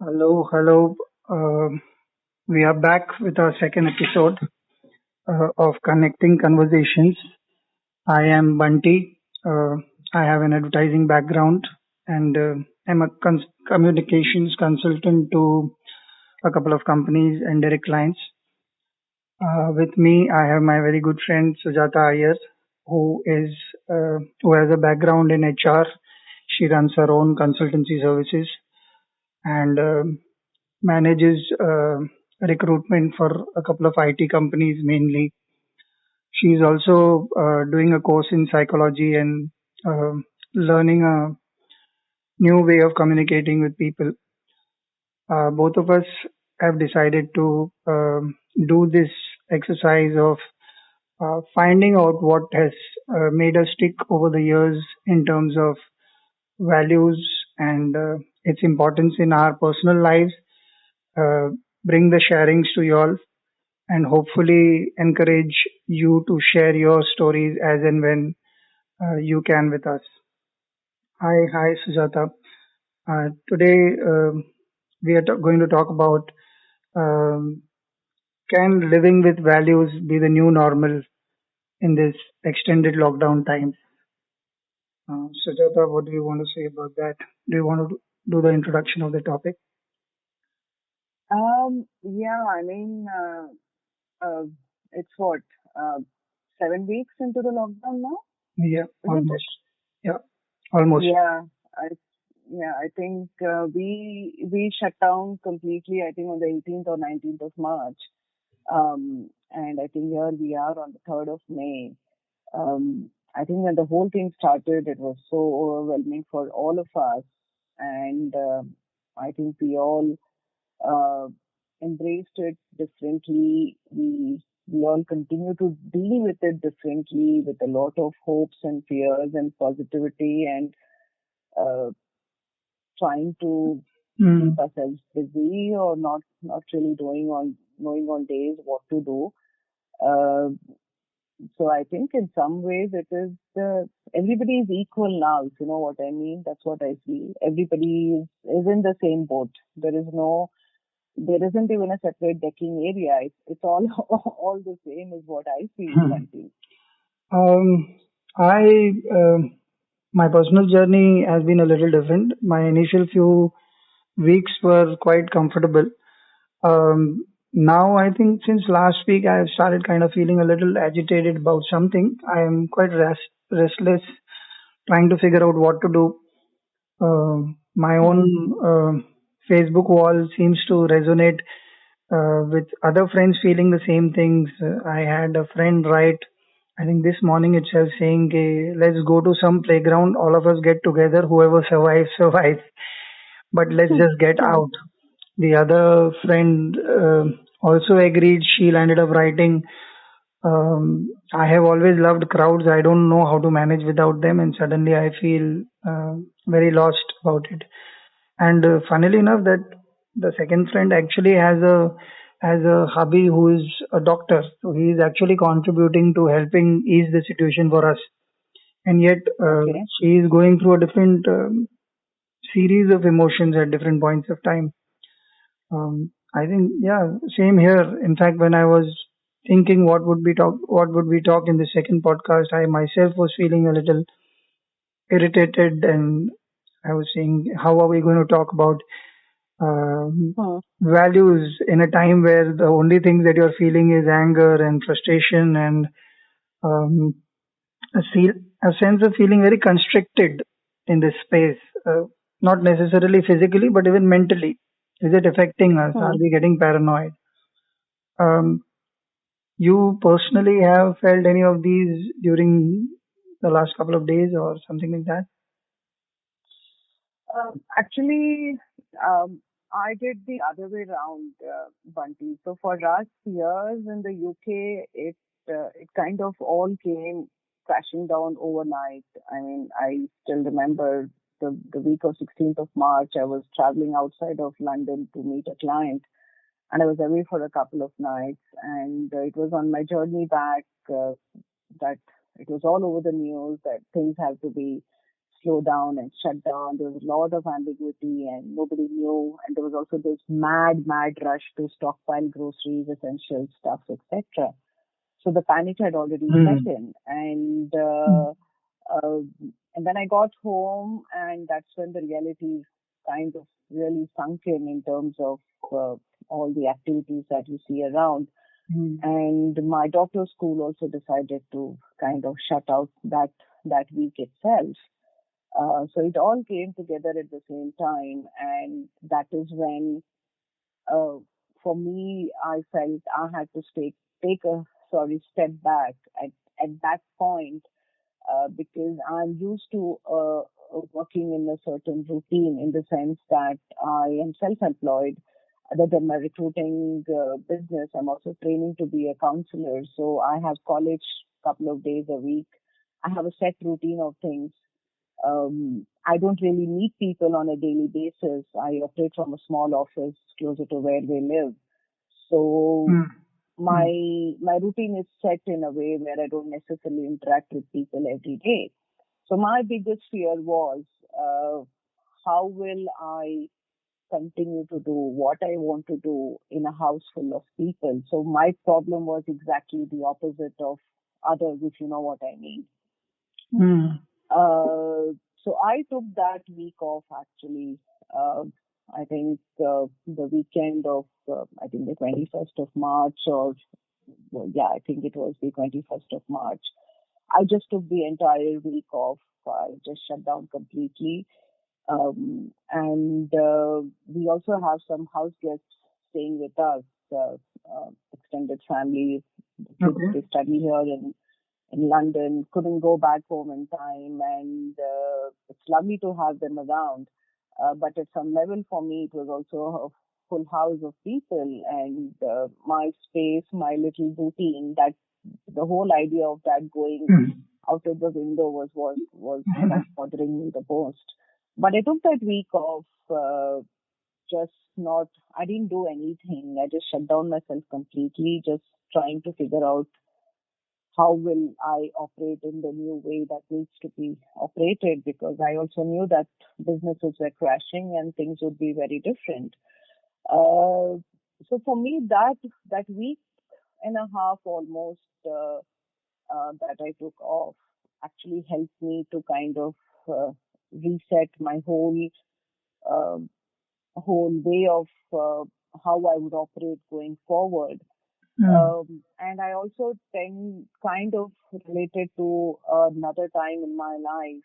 Hello, hello. We are back with our second episode of Connecting Conversations. I am Bunty. I have an advertising background and I'm a communications consultant to a couple of companies and direct clients. With me, I have my very good friend Sujata Iyer, who has a background in HR. She runs her own consultancy services and manages recruitment for a couple of IT companies mainly. She's also doing a course in psychology and learning a new way of communicating with people. Both of us have decided to do this exercise of finding out what has made us stick over the years in terms of values and its importance in our personal lives. Uh, bring the sharings to you all and hopefully encourage you to share your stories as and when you can with us. Hi, Sujata. Today we are going to talk about um, can living with values be the new normal in this extended lockdown times? Sujata, what do you want to say about that? Do you want to do the introduction of the topic? Yeah, I mean, it's what, uh, 7 weeks into the lockdown now, Yeah, isn't it? almost. Yeah, almost. Yeah, I, yeah, I think we shut down completely. I think on the 18th or 19th of March, and I think here we are on the 3rd of May. I think when the whole thing started, it was so overwhelming for all of us, and I think we all uh, embraced it differently. We all continue to deal with it differently with a lot of hopes and fears and positivity and uh, trying to keep Mm. ourselves busy or not really doing on knowing on days what to do. Uh, so I think in some ways it is everybody is equal now. If you know what I mean, that's what I feel. Everybody is in the same boat. There isn't even a separate decking area. It's all all the same is what I feel, Bunty. Um, I my personal journey has been a little different. My initial few weeks were quite comfortable. Now I think since last week I have started kind of feeling a little agitated about something. I am quite restless, trying to figure out what to do. My own Hmm. Facebook wall seems to resonate with other friends feeling the same things. I had a friend write, I think this morning itself saying, let's go to some playground, all of us get together, whoever survives, survives. But let's just get out. The other friend also agreed. She ended up writing, I have always loved crowds. I don't know how to manage without them, and suddenly I feel very lost about it. And funnily enough, that the second friend actually has a hubby who is a doctor, so he is actually contributing to helping ease the situation for us. And yet, Okay. she is going through a different series of emotions at different points of time. I think, yeah, same here. In fact, when I was thinking what would we talk in the second podcast, I myself was feeling a little irritated, and I was saying, how are we going to talk about Hmm. values in a time where the only thing that you're feeling is anger and frustration and um, a, a sense of feeling very constricted in this space, not necessarily physically, but even mentally. Is it affecting us? Are Hmm. we getting paranoid? Um, you personally have felt any of these during the last couple of days or something like that? Actually, I did the other way around, Bunty. So for us years in the UK, it kind of all came crashing down overnight. I mean, I still remember the week of 16th of March. I was traveling outside of London to meet a client, and I was away for a couple of nights. And it was on my journey back that it was all over the news that things have to be slow down and shut down. There was a lot of ambiguity and nobody knew. And there was also this mad rush to stockpile groceries, essential stuff, etc. So the panic had already set Mm. in. Mm. Uh, and then I got home, and that's when the reality kind of really sunk in terms of uh, all the activities that you see around. Mm. And my doctor's school also decided to kind of shut out that week itself. So it all came together at the same time, and that is when, uh, for me, I felt I had to take a step back at that point, because I'm used to working in a certain routine in the sense that I am self-employed. Other than my recruiting business, I'm also training to be a counselor. So I have college couple of days a week. I have a set routine of things. I don't really meet people on a daily basis. I operate from a small office closer to where they live. So Mm. my Mm. my routine is set in a way where I don't necessarily interact with people every day. So my biggest fear was, how will I continue to do what I want to do in a house full of people? So my problem was exactly the opposite of others, if you know what I mean. Mm. So I took that week off actually. Uh, I think the weekend of I think the 21st of March, or well, yeah, I think it was the 21st of March. I just took the entire week off. I just shut down completely. And we also have some house guests staying with us, extended family. The kids, Okay. they study here in London, couldn't go back home in time, and it's lovely to have them around. But at some level, for me, it was also a full house of people, and my space, my little routine. That the whole idea of that going Mm. out of the window was what's bothering me the most. But I took that week off. Just not. I didn't do anything. I just shut down myself completely, just trying to figure out how will I operate in the new way that needs to be operated, because I also knew that businesses were crashing and things would be very different. Uh, so for me, that week and a half almost that I took off actually helped me to kind of reset my uh, whole way of how I would operate going forward. Mm. And I also then kind of related to another time in my life,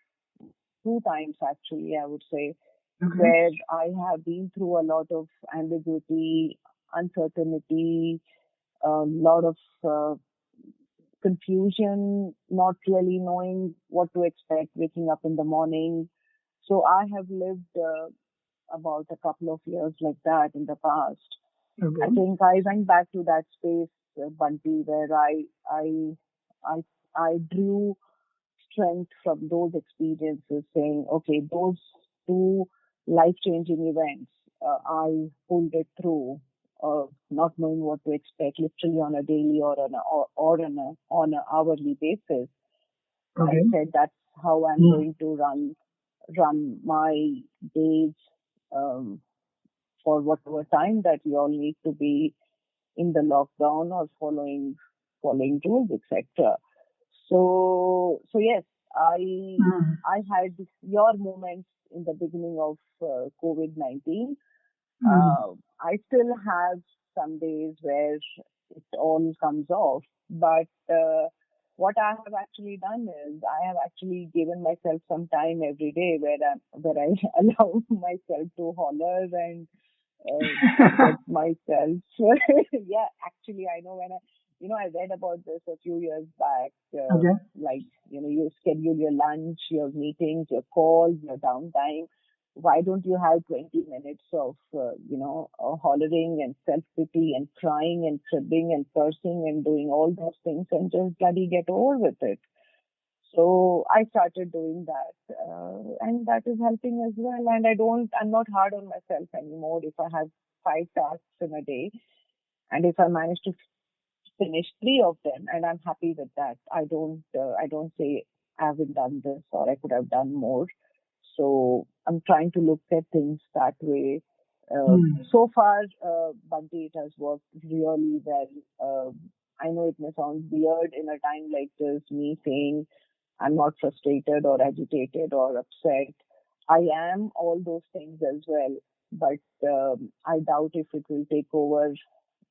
two times actually, I would say, Okay. where I have been through a lot of ambiguity, uncertainty, a lot of confusion, not really knowing what to expect, waking up in the morning. So I have lived about a couple of years like that in the past. I Okay. think I went back to that space, Bunty, where I, I drew strength from those experiences, saying, okay, those two life-changing events, I pulled it through, not knowing what to expect, literally on a daily or on a hourly basis. I Okay. said that's how I'm Mm. going to run my days, um, for whatever time that we all need to be in the lockdown or following rules, etc. So yes, Mm. I had your moments in the beginning of COVID-19. Mm. I still have some days where it all comes off, but what I have actually done is I have actually given myself some time every day where I allow myself to holler and get myself. Yeah, actually, I know when I read about this a few years back. Okay. Like, you schedule your lunch, your meetings, your calls, your downtime. Why don't you have 20 minutes of, hollering and self-pity and crying and cribbing and cursing and doing all those things and just bloody get over with it? So I started doing that, and that is helping as well. And I'm not hard on myself anymore. If I have 5 tasks in a day, and if I manage to finish 3 of them, and I'm happy with that. I don't say I haven't done this or I could have done more. So I'm trying to look at things that way. Hmm. So far, Bhakti, it has worked really well. I know it may sound weird in a time like this, me saying I'm not frustrated or agitated or upset. I am all those things as well, but I doubt if it will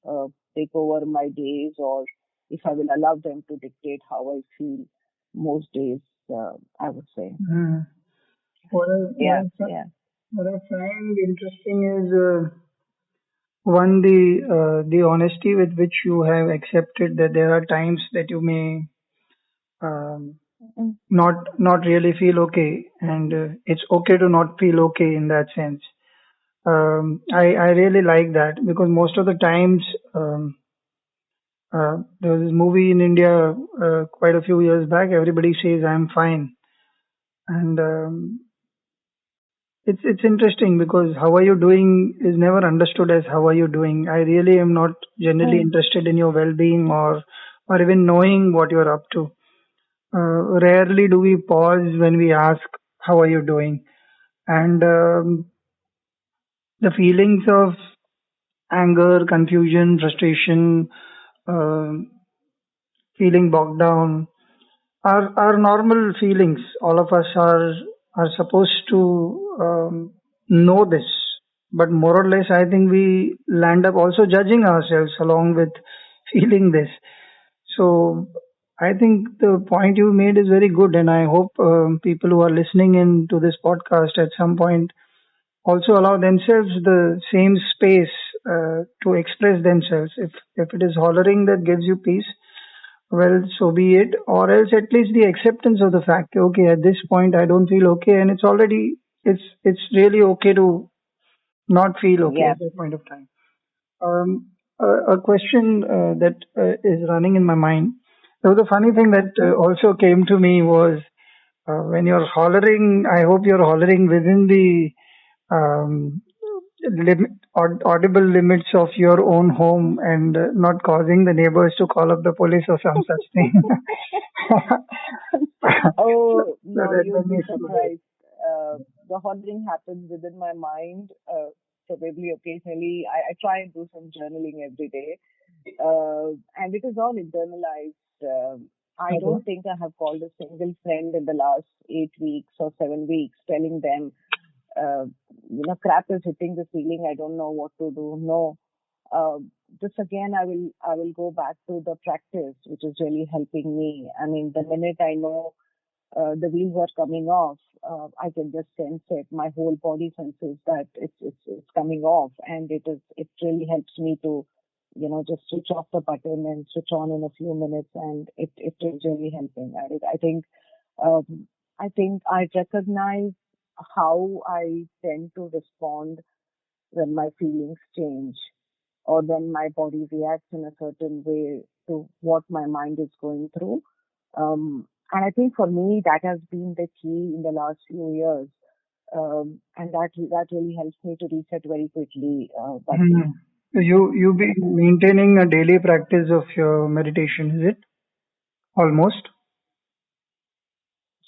uh, take over my days, or if I will allow them to dictate how I feel most days. I would say, Hmm. What I, what yeah, I, fi- yeah. what I find interesting is one, the honesty with which you have accepted that there are times that you may um, Mm, not really feel okay, and it's okay to not feel okay in that sense. I really like that because most of the times there was this movie in India quite a few years back. Everybody says I'm fine, and it's interesting because how are you doing is never understood as how are you doing. I really am not generally mm, interested in your well-being or even knowing what you're up to. Rarely do we pause when we ask how are you doing, and the feelings of anger, confusion, frustration, um feeling bogged down are normal feelings. All of us are supposed to know this, but more or less, I think we land up also judging ourselves along with feeling this. So I think the point you made is very good, and I hope people who are listening in to this podcast at some point also allow themselves the same space to express themselves. If it is hollering that gives you peace, well, so be it, or else at least the acceptance of the fact, okay, at this point I don't feel okay, and it's really okay to not feel okay yeah. at that point of time. A question that is running in my mind. There was a funny thing that also came to me was when you're hollering, I hope you're hollering within the audible limits of your own home and not causing the neighbors to call up the police or some such thing. so, Oh so no, that you'd made me be feel good. surprised. The hollering happens within my mind. Probably occasionally, I try and do some journaling every day, and it is all internalized. I Okay. don't think I have called a single friend in the last 8 weeks or 7 weeks, telling them, uh, crap is hitting the ceiling. I don't know what to do. No, uh, this again, I will go back to the practice, which is really helping me. I mean, the minute I know the wheels are coming off, I can just sense it. My whole body senses that it's coming off, and it really helps me to, just switch off the button and switch on in a few minutes, and it is really helping. Um, I think I recognize how I tend to respond when my feelings change, or when my body reacts in a certain way to what my mind is going through. And I think for me, that has been the key in the last few years. And that really helps me to reset very quickly, Hmm. Bhakti. So you be maintaining a daily practice of your meditation, is it? Almost.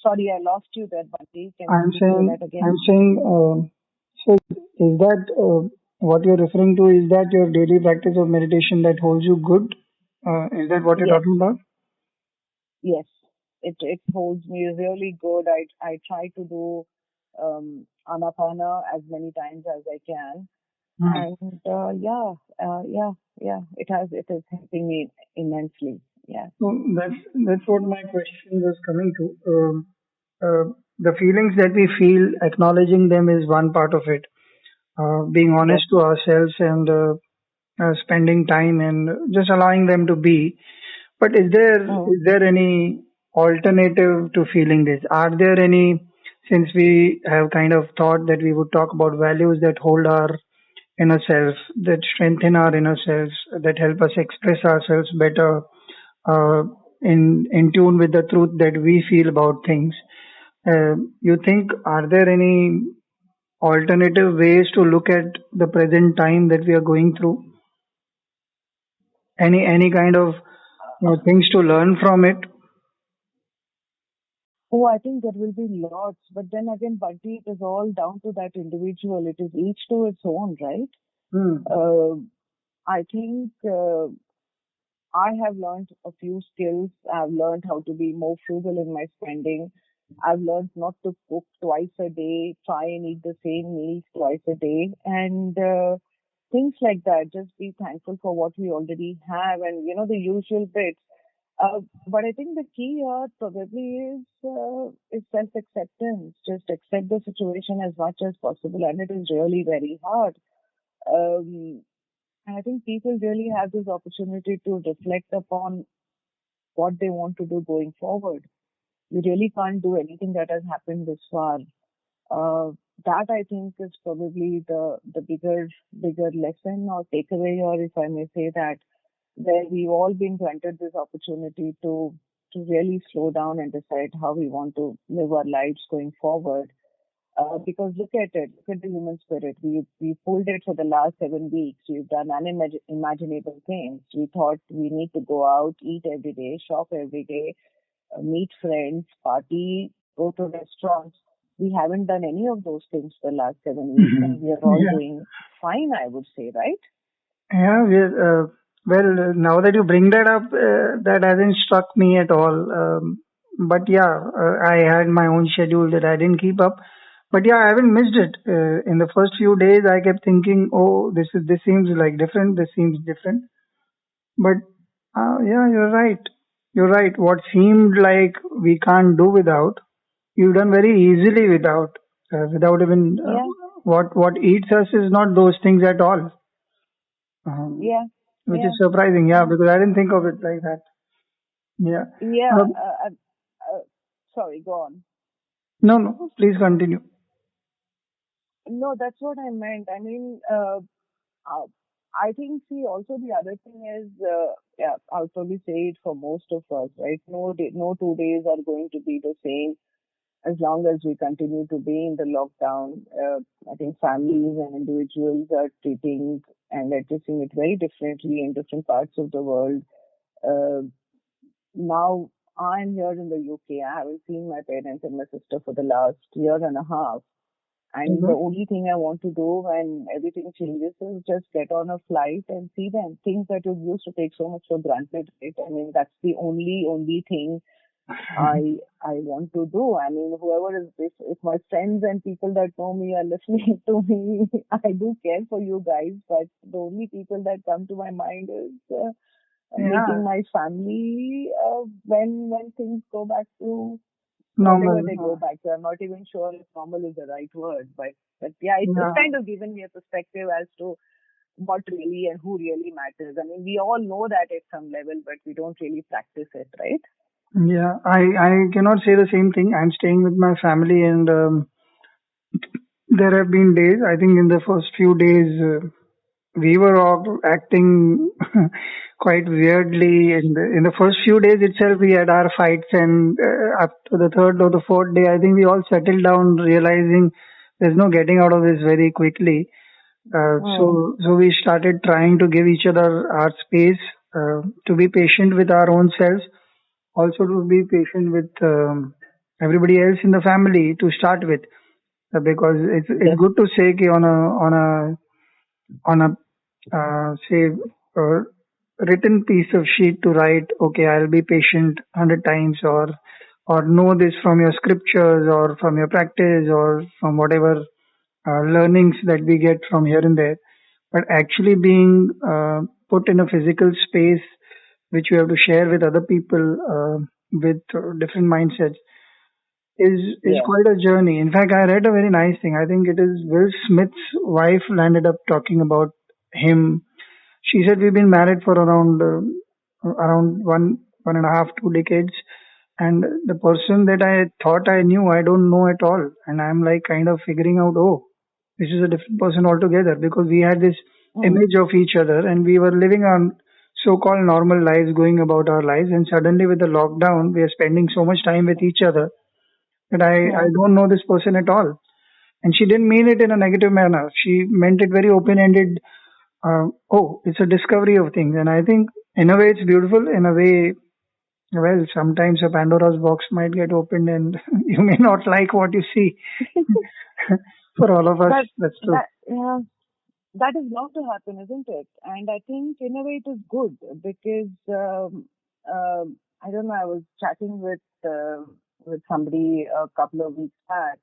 Sorry, I lost you there, Bhakti. Can you I'm please say saying that I'm again? saying. So is that what you're referring to? Is that your daily practice of meditation that holds you good? Is that what you're Yes, talking about? yes. It holds me really good. I try to do anapana as many times as I can, Hmm. and yeah, it is helping me immensely. Yeah. So that's what my question was coming to. The feelings that we feel, acknowledging them is one part of it. Being Yes. honest to ourselves and spending time and just allowing them to be. But Mm. is there any alternative to feeling this? Are there any, since we have kind of thought that we would talk about values that hold our inner self, that strengthen our inner selves, that help us express ourselves better, uh, in tune with the truth that we feel about things. You think are there any alternative ways to look at the present time that we are going through? Any kind of things to learn from it? Oh, I think there will be lots, but then again, Bunty, it is all down to that individual. It is each to its own, right? Hmm. Uh, I think I have learned a few skills. I've learned how to be more frugal in my spending. I've learned not to cook twice a day, try and eat the same meals twice a day, and things like that. Just be thankful for what we already have, and the usual bits. But I think the key here probably is self acceptance. Just accept the situation as much as possible, and it is really very hard. Um, and I think people really have this opportunity to reflect upon what they want to do going forward. You really can't do anything that has happened this far. Uh, that I think is probably the bigger lesson or takeaway, or if I may say that, where we've all been granted this opportunity to really slow down and decide how we want to live our lives going forward. Because look at it, look at the human spirit. We pulled it for the last 7 weeks. We've done unimaginable things. We thought we need to go out, eat every day, shop every day, meet friends, party, go to restaurants. We haven't done any of those things for the last 7 weeks, and we are all Yeah. doing fine, I would say, right? Yeah, well, now that you bring that up, that hasn't struck me at all. But yeah, I had my own schedule that I didn't keep up. But yeah, I haven't missed it. In the first few days, I kept thinking, "Oh, this seems like different. This seems different." But yeah, you're right. You're right. What seemed like we can't do without, you've done very easily without even Yeah, what eats us is not those things at all. Um, yeah, which is yeah, surprising, yeah, yeah, because I didn't think of it like that. Yeah. yeah. Um, Sorry, go on. no, no, please continue. No, that's what I meant. I mean, uh, I think, see, also the other thing is, yeah, I'll probably say it for most of us, right? No 2 days are going to be the same as long as we continue to be in the lockdown. I think families and individuals are treating and addressing it very differently in different parts of the world. Uh, Now, I'm here in the UK. I haven't seen my parents and my sister for the last year and a half. And the Mhm. only thing I want to do when everything changes is just get on a flight and see them. Things that you used to take so much for granted, right? I mean, that's the only thing I want to do. I mean, whoever is this, if my friends and people that know me are listening to me, I do care for you guys. But the only people that come to my mind is Yeah, meeting my family when things go back to whatever normal. they go back to. I'm not even sure if normal is the right word, but yeah, it's Yeah, kind of given me a perspective as to what really and who really matters. I mean, we all know that at some level, but we don't really practice it, right? yeah. I cannot say the same thing. I'm staying with my family, and there have been days. I think in the first few days, we were all acting quite weirdly. In the first few days itself, we had our fights, and up to the third or the fourth day, I think we all settled down, realizing there's no getting out of this very quickly. Mm, So we started trying to give each other our space, to be patient with our own selves, also to be patient with everybody else in the family to start with, because it's def- good to say कि on a say uh, written piece of sheet to write, okay, I'll be patient 100 times, or know this from your scriptures or from your practice or from whatever learnings that we get from here and there. But actually being put in a physical space which you have to share with other people, with different mindsets, is yeah. quite a journey. In fact, I read a very nice thing. I think it is Will Smith's wife landed up talking about him. She said we've been married for around 1.5, 2 decades, and the person that I thought I knew, I don't know at all, and I'm like kind of figuring out, oh, this is a different person altogether, because we had this Mm, image of each other, and we were living our so-called normal lives, going about our lives, and suddenly with the lockdown, we are spending so much time with each other that I mm, don't know this person at all. And she didn't mean it in a negative manner. She meant it very open-ended. Oh, it's a discovery of things. And I think in a way it's beautiful. In a way, Well, sometimes a Pandora's box might get opened and you may not like what you see. For all of us, But that's true. that, that is bound to happen, isn't it? And I think in a way it is good because I don't know. I was chatting with somebody a couple of weeks back,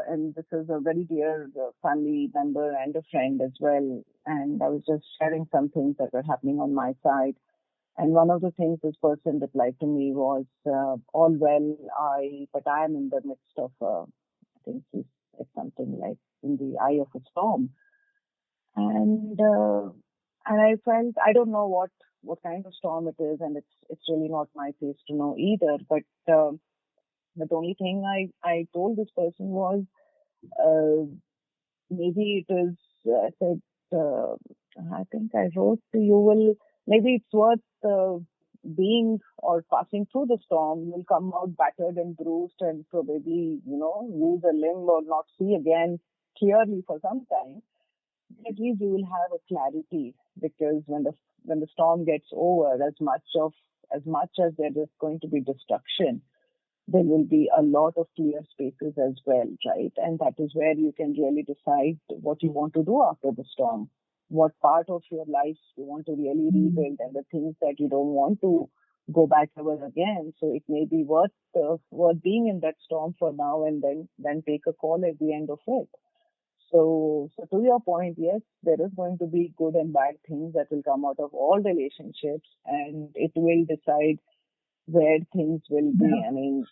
and this is a very dear family member and a friend as well. And I was just sharing some things that were happening on my side. And one of the things this person replied to me was, "All well, but I am in the midst of, I think he said something like, in the eye of a storm." And I felt I don't know what kind of storm it is, and it's really not my place to know either. But the only thing I told this person was, uh, maybe it is. I said, I think I wrote to you. Will maybe it's worth being or passing through the storm. You'll come out battered and bruised, and probably lose a limb or not see again clearly for some time. At least you will have a clarity, because when the storm gets over, as much as there is going to be destruction, there will be a lot of clear spaces as well, right? And that is where you can really decide what you want to do after the storm, what part of your life you want to really rebuild, and the things that you don't want to go back ever again. So it may be worth being in that storm for now, and then take a call at the end of it. So to your point, yes, there is going to be good and bad things that will come out of all relationships, and it will decide where things will be. I mean,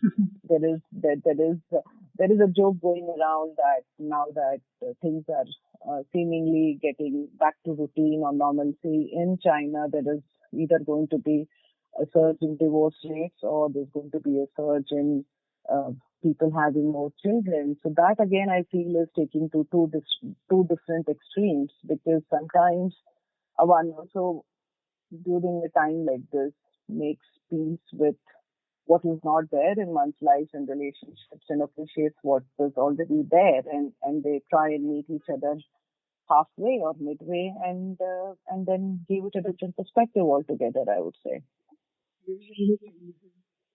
there is a joke going around that now that things are seemingly getting back to routine or normalcy in China, there is either going to be a surge in divorce rates, or there's going to be a surge in uh, people having more children. So that again, I feel is taking to two different extremes, because sometimes one also during a time like this makes peace with what is not there in one's life and relationships, and appreciates what is already there, and they try and meet each other halfway or midway, and then give it a different perspective altogether, I would say.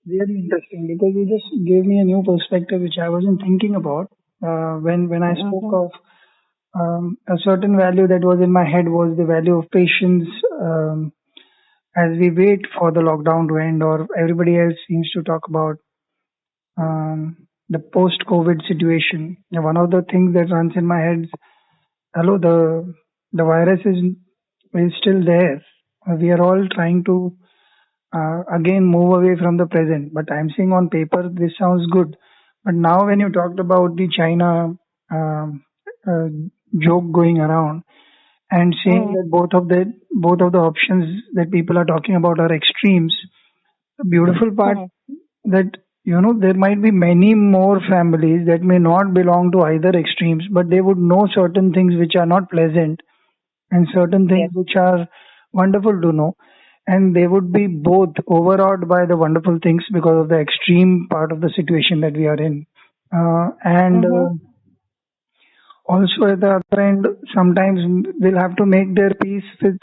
Really interesting because you just gave me a new perspective which I wasn't thinking about. When I spoke Mm-hmm. of a certain value that was in my head was the value of patience, as we wait for the lockdown to end, or everybody else seems to talk about the post-COVID situation. Now, one of the things that runs in my head is, hello, the virus is still there. We are all trying to again move away from the present. But I'm seeing on paper this sounds good. But now when you talked about the China um, uh, joke going around and saying that both of the options that people are talking about are extremes, the beautiful part Mm-hmm. that there might be many more families that may not belong to either extremes, but they would know certain things which are not pleasant and certain things Yes. which are wonderful to know, and they would be both overawed by the wonderful things because of the extreme part of the situation that we are in. And Mm-hmm. Also at the other end, sometimes we'll have to make their peace with,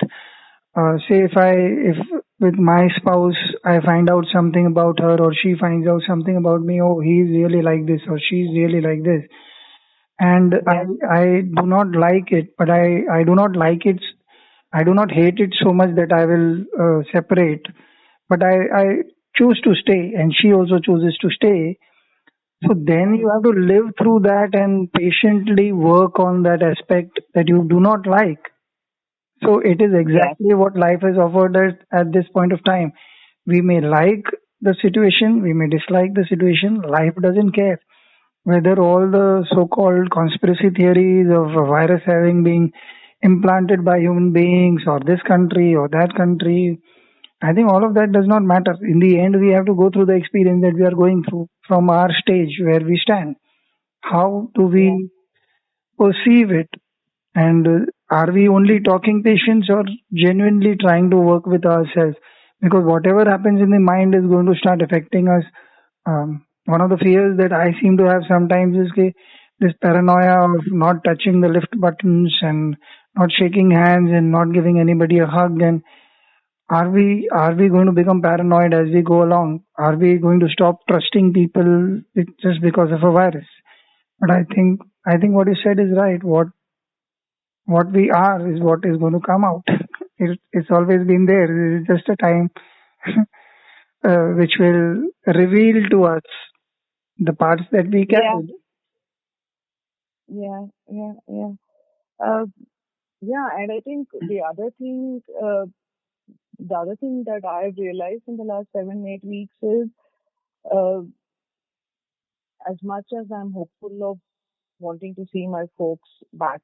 say, if with my spouse I find out something about her, or she finds out something about me. Oh, he's really like this, or she's really like this, and I Yes. I do not like it, but I do not like it. I do not hate it so much that I will separate, but I choose to stay, and she also chooses to stay. So then Mm-hmm. you have to live through that and patiently work on that aspect that you do not like. So it is Yes. exactly what life has offered us at this point of time. We may like the situation, we may dislike the situation. Life doesn't care whether all the so-called conspiracy theories of a virus having been implanted by human beings or this country or that country. I think all of that does not matter. In the end, we have to go through the experience that we are going through from our stage where we stand. How do Yes. we perceive it? And are we only talking patience or genuinely trying to work with ourselves? Because whatever happens in the mind is going to start affecting us. One of the fears that I seem to have sometimes is this paranoia of not touching the lift buttons and not shaking hands and not giving anybody a hug. And Are we going to become paranoid as we go along? Are we going to stop trusting people just because of a virus? But I think what you said is right. What we are is what is going to come out. It's always been there. It's just a time which will reveal to us the parts that we Yeah, carried. yeah, yeah, yeah. Uh, yeah, and I think the other thing that I've realized in the last 7, 8 weeks is, uh, as much as I'm hopeful of wanting to see my folks back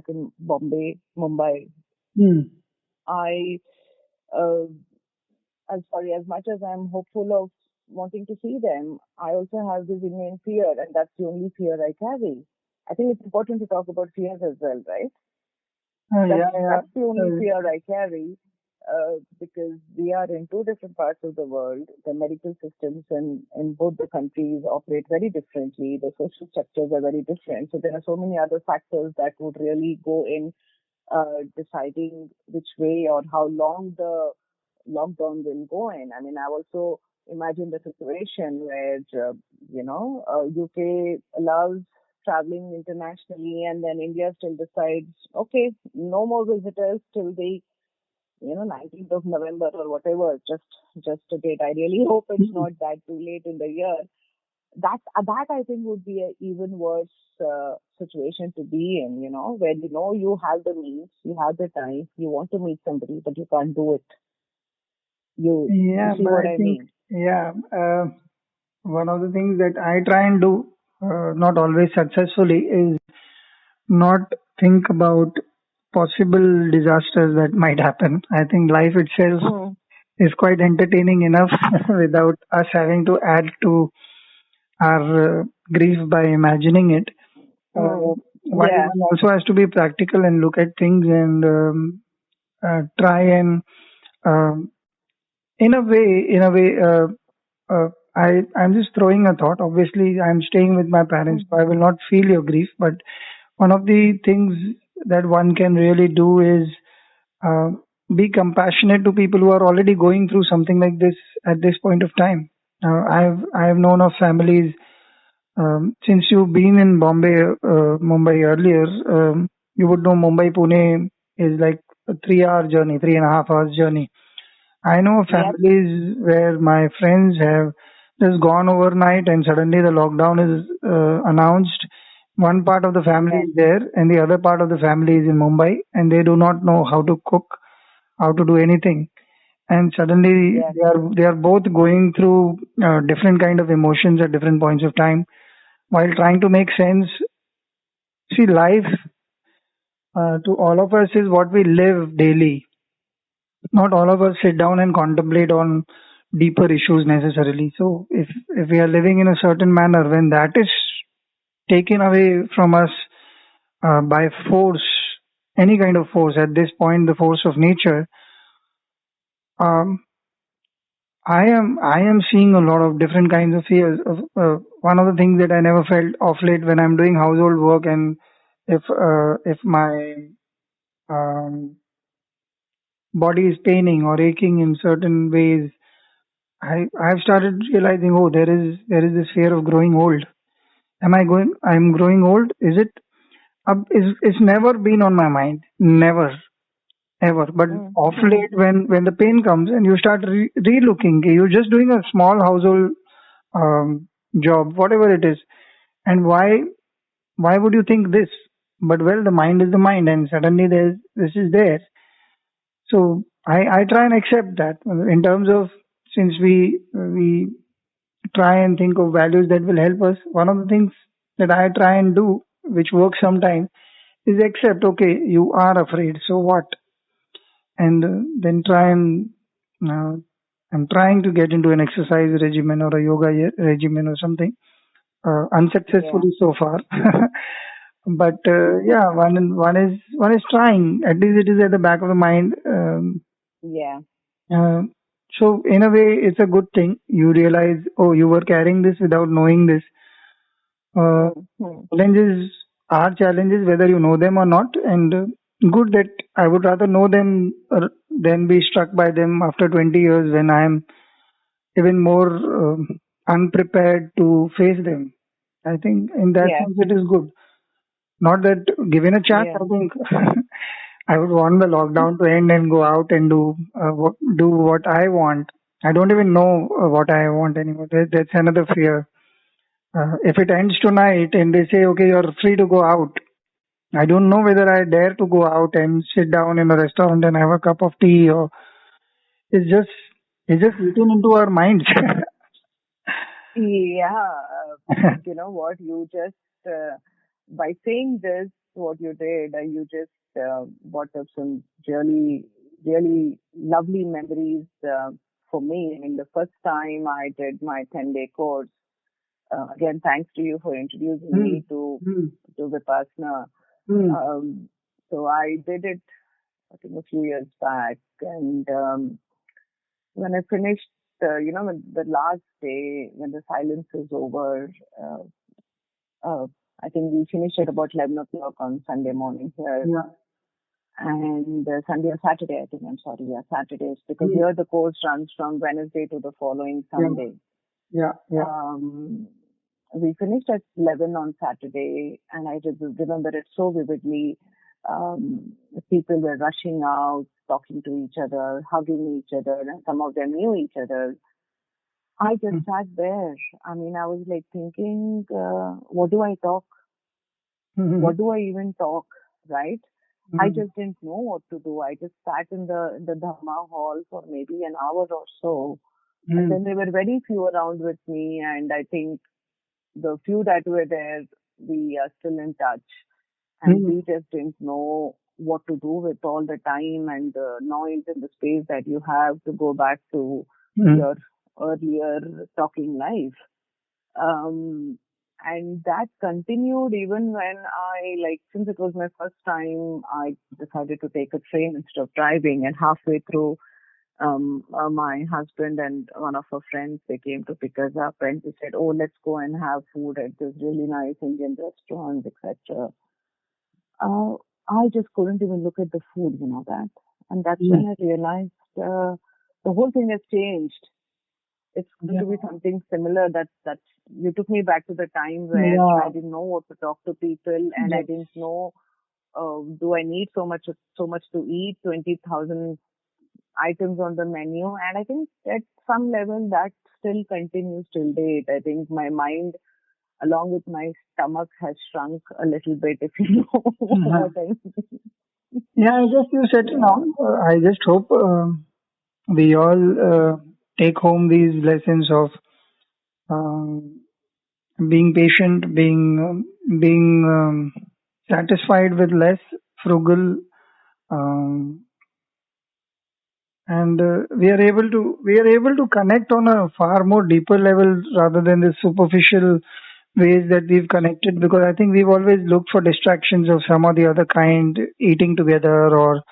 in Bombay, Mumbai, Hmm. I uh, I'm sorry, as much as I'm hopeful of wanting to see them, I also have this inane fear, and that's the only fear I carry. I think it's important to talk about fears as well, right? Yeah, yeah. That's the only Uh, fear I carry, because we are in two different parts of the world. The medical systems in both the countries operate very differently. The social structures are very different. So there are so many other factors that would really go in deciding which way or how long the lockdown will go in. I mean, I also imagine the situation where, UK allows traveling internationally, and then India still decides, okay, no more visitors till the 19th of November or whatever, just a date. I really hope it's hmm. not that too late in the year. That I think would be an even worse situation to be in, where you have the means, you have the time, you want to meet somebody, but you can't do it. You Yeah, see but what I I think, mean? yeah, one of the things that I try and do, not always successfully, is not think about possible disasters that might happen. I think life itself Mm, is quite entertaining enough without us having to add to our grief by imagining it. mm, While yeah, one also has to be practical and look at things and try and, um, in a way, I'm just throwing a thought. Obviously, I'm staying with my parents, mm, so I will not feel your grief. But one of the things that one can really do is uh, be compassionate to people who are already going through something like this at this point of time. I've known of families. Since you've been in Mumbai earlier, you would know Mumbai Pune is like a 3 hour journey, 3.5 hours journey. I know yep, families where my friends have just gone overnight and suddenly the lockdown is announced. One part of the family yeah, is there and the other part of the family is in Mumbai and they do not know how to cook, how to do anything. And suddenly yeah, they are both going through different kind of emotions at different points of time while trying to make sense. See, life to all of us is what we live daily. Not all of us sit down and contemplate on deeper issues necessarily. So if we are living in a certain manner, when that is taken away from us by force, any kind of force, at this point, the force of nature, um, I am seeing a lot of different kinds of fears. One of the things that I never felt of late when I'm doing household work and if my um, body is paining or aching in certain ways, I've started realizing, oh, there is this fear of growing old. I'm growing old? Is it? It's never been on my mind, never, ever. But mm, off mm, late, when the pain comes and you start re-looking, you're just doing a small household um, job, whatever it is, and why would you think this? But well, the mind is the mind, and suddenly this is there. So I try and accept that in terms of, since we try and think of values that will help us. One of the things that I try and do, which works sometimes, is accept, okay, you are afraid, so what? And then try and, uh, I'm trying to get into an exercise regimen or a yoga regimen or something, yeah, unsuccessfully so far. But yeah, one is trying. At least it is at the back of the mind. yeah, Uh, so in a way, it's a good thing. You realize, oh, you were carrying this without knowing this. Uh, mm, mm, Challenges are challenges whether you know them or not, and good that I would rather know them then be struck by them after 20 years when I am even more unprepared to face them. I think in that Yeah. sense it is good. Not that given a chance, Yeah. I think I would want the lockdown to end and go out and do what I want. I don't even know what I want anymore. That's another fear. If it ends tonight and they say, okay, you're free to go out, I don't know whether I dare to go out and sit down in a restaurant and have a cup of tea, or it's just it's just written into our minds. Yeah, but you know what? You just by saying this, what you did, you just brought up some really, really lovely memories for me. I mean, the first time I did my 10-day course. Again, thanks to you for introducing Hmm. me to Hmm. Vipassana. Hmm. So I did it, I think, a few years back, and when I finished, when the last day, when the silence is over, uh, uh, I think we finished at about 11 o'clock on Sunday morning here. Yeah. And Sunday or Saturday, I think, I'm sorry, yeah, Saturdays, because Hmm. here the course runs from Wednesday to the following Yeah. Sunday. Yeah. Yeah. Um, we finished at 11 on Saturday, and I remember it so vividly. People were rushing out, talking to each other, hugging each other, and some of them knew each other. I just Hmm. sat there. I mean, I was like thinking, what do I talk? Hmm. What do I even talk? Right? I Hmm. just didn't know what to do. I just sat in the Dhamma hall for maybe an hour or so. And Hmm. then there were very few around with me. And I think the few that were there, we are still in touch. And Hmm. we just didn't know what to do with all the time and the noise and the space that you have to go back to Hmm. your earlier talking life. Um, and that continued even when since it was my first time, I decided to take a train instead of driving. And halfway through, my husband and one of her friends, they came to pick us up and they said, "Oh, let's go and have food at this really nice Indian restaurant, etc." Uh, I just couldn't even look at the food, that. And that's Hmm. when I realized the whole thing has changed. It's going Yeah. to be something similar. That you took me back to the time where I Yeah. didn't know what to talk to people, and I Yes. didn't know, do I need so much to eat, 20,000 items on the menu. And I think at some level that still continues till date. I think my mind, along with my stomach, has shrunk a little bit, if you know what I mean. Yeah, I guess you said Yeah. now. I just hope we all take home these lessons of um, being patient, being satisfied with less, frugal, um, and we are able to connect on a far more deeper level rather than the superficial ways that we've connected. Because I think we've always looked for distractions of some or the other kind, eating together or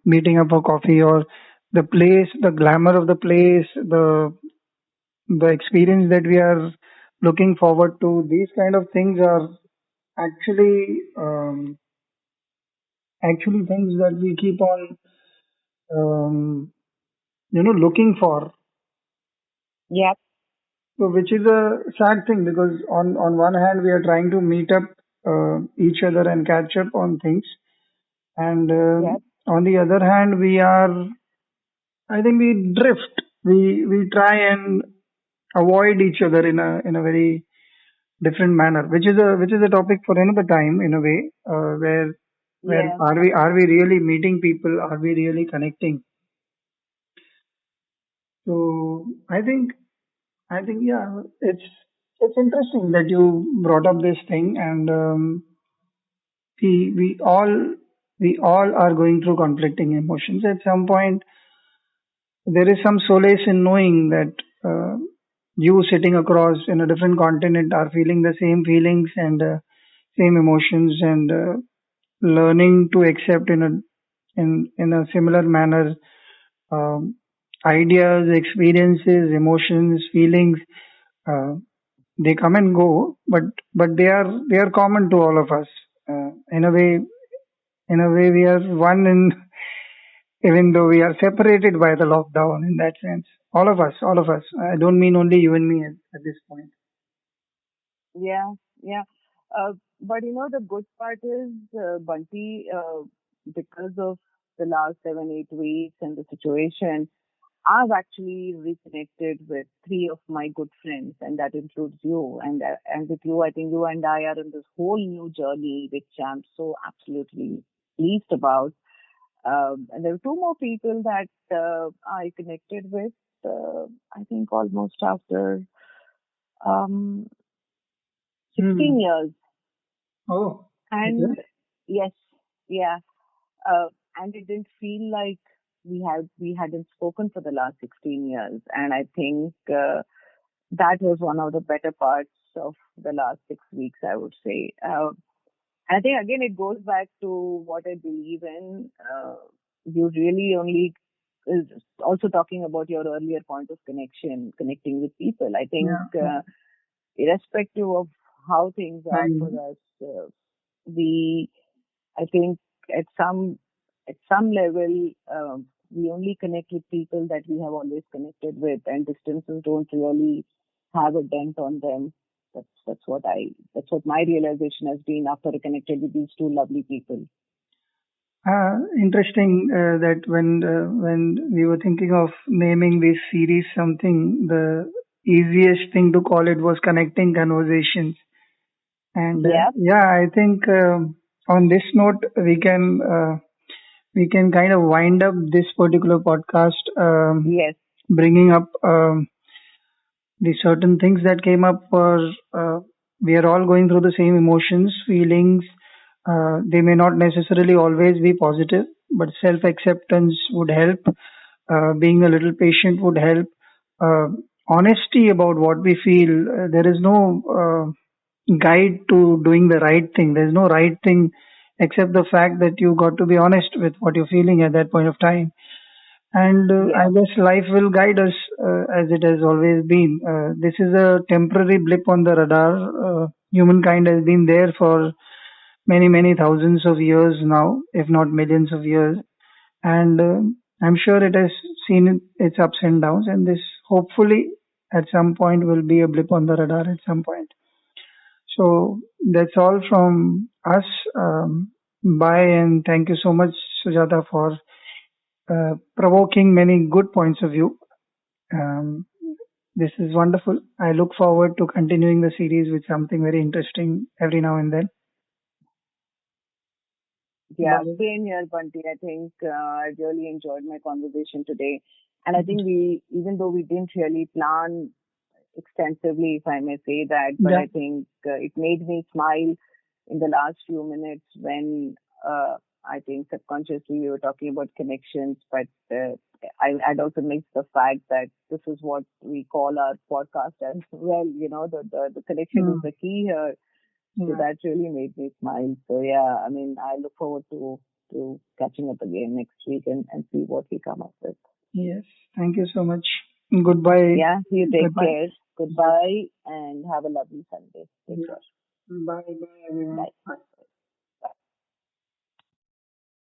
meeting up for coffee, or the place, the glamour of the place, the experience that we are looking forward to. These kind of things are actually actually things that we keep on um, looking for. Yep. So which is a sad thing, because on one hand we are trying to meet up each other and catch up on things, and Yep. on the other hand we are, I think we drift. We try and avoid each other in a very different manner, which is a topic for another time in a way, where Yeah. are we really meeting people? Are we really connecting? So I think yeah, it's interesting that you brought up this thing, and we we all we all are going through conflicting emotions. At some point, there is some solace in knowing that you sitting across in a different continent are feeling the same feelings and same emotions, and learning to accept in a similar manner um, ideas, experiences, emotions, feelings. Uh, they come and go, but they are common to all of us. In a way, we are one even though we are separated by the lockdown in that sense. All of us. I don't mean only you and me at this point. Yeah, yeah. But the good part is, Bunty, because of the last 7, 8 weeks and the situation, I've actually reconnected with three of my good friends, and that includes you. And with you, I think you and I are in this whole new journey, which I'm so absolutely pleased about. And there were two more people that I connected with. I think almost after um, Hmm. 16 years. Oh, okay. And yes, yeah, uh, and it didn't feel like we hadn't spoken for the last 16 years. And I think that was one of the better parts of the last 6 weeks, I would say. I think again it goes back to what I believe in. You really only is also talking about your earlier point of connecting with people. I think Yeah, yeah. irrespective of how things are for And us, we I think at some level, we only connect with people that we have always connected with, and distances don't really have a dent on them. That's what my realization has been after I connected with these two lovely people. interesting that when we were thinking of naming this series something, the easiest thing to call it was connecting conversations. And Yeah. yeah, I think on this note we can kind of wind up this particular podcast, Yes. bringing up the certain things that came up for we are all going through the same emotions, feelings. They may not necessarily always be positive, but self acceptance would help. Being a little patient would help. Uh, Honesty about what we feel. There is no guide to doing the right thing. There's no right thing except the fact that you got to be honest with what you're feeling at that point of time. And I Yeah. guess life will guide us as it has always been. This is a temporary blip on the radar. Humankind has been there for many, many thousands of years now, if not millions of years. And I'm sure it has seen its ups and downs. And this hopefully at some point will be a blip on the radar at some point. So that's all from us. Bye and thank you so much, Sujata, for provoking many good points of view. Um, this is wonderful. I look forward to continuing the series with something very interesting every now and then. Yeah, Bye. same here, Bunty. I think I really enjoyed my conversation today. And I think even though we didn't really plan extensively, if I may say that, but Yeah, I think it made me smile in the last few minutes when I think subconsciously we were talking about connections, but I'd also mixed the fact that this is what we call our podcast as well. The connection is mm, the key here. So yeah, that really made me smile. So yeah, I mean, I look forward to catching up again next week and see what we come up with. yes. Thank you so much. Goodbye. Yeah, you take Goodbye. care. Yes. Goodbye and have a lovely Sunday. Take Yeah. care. Bye. Bye, everyone. Bye. Bye.